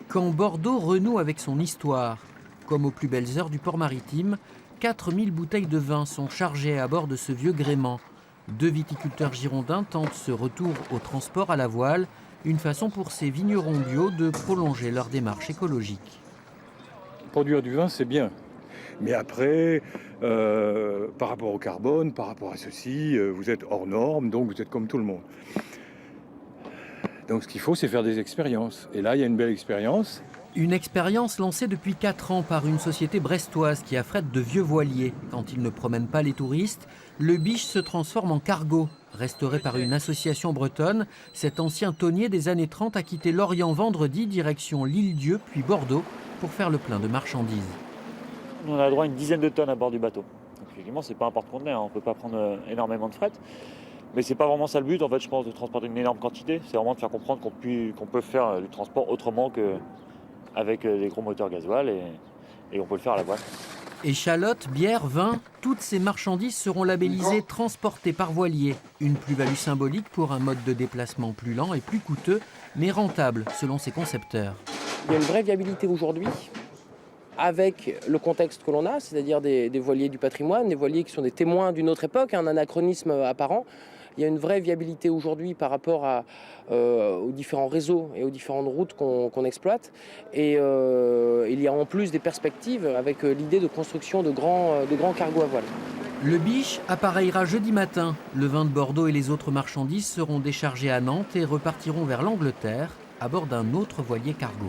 Quand Bordeaux renoue avec son histoire, comme aux plus belles heures du port maritime, 4000 bouteilles de vin sont chargées à bord de ce vieux gréement. 2 viticulteurs girondins tentent ce retour au transport à la voile, une façon pour ces vignerons bio de prolonger leur démarche écologique. Produire du vin, c'est bien. Mais après, par rapport au carbone, par rapport à ceci, vous êtes hors norme, donc vous êtes comme tout le monde. Donc ce qu'il faut, c'est faire des expériences. Et là, il y a une belle expérience. Une expérience lancée depuis 4 ans par une société brestoise qui affrète de vieux voiliers. Quand ils ne promènent pas les touristes, le Biche se transforme en cargo. Restauré par une association bretonne, cet ancien tonnier des années 30 a quitté Lorient vendredi, direction l'Île-Dieu, puis Bordeaux, pour faire le plein de marchandises. On a droit à une dizaine de tonnes à bord du bateau. Donc, effectivement, c'est pas un porte-conteneur, on ne peut pas prendre énormément de fret. Mais c'est pas vraiment ça le but, en fait, je pense, de transporter une énorme quantité. C'est vraiment de faire comprendre qu'on peut faire du transport autrement qu'avec des gros moteurs gasoil et on peut le faire à la voile. Échalotes, bière, vin, toutes ces marchandises seront labellisées transportées par voilier. Une plus-value symbolique pour un mode de déplacement plus lent et plus coûteux, mais rentable selon ses concepteurs. Il y a une vraie viabilité aujourd'hui avec le contexte que l'on a, c'est-à-dire des voiliers du patrimoine, des voiliers qui sont des témoins d'une autre époque, un anachronisme apparent. Il y a une vraie viabilité aujourd'hui par rapport aux différents réseaux et aux différentes routes qu'on exploite. Et il y a en plus des perspectives avec l'idée de construction de grands cargos à voile. Le Biche appareillera jeudi matin. Le vin de Bordeaux et les autres marchandises seront déchargés à Nantes et repartiront vers l'Angleterre à bord d'un autre voilier cargo.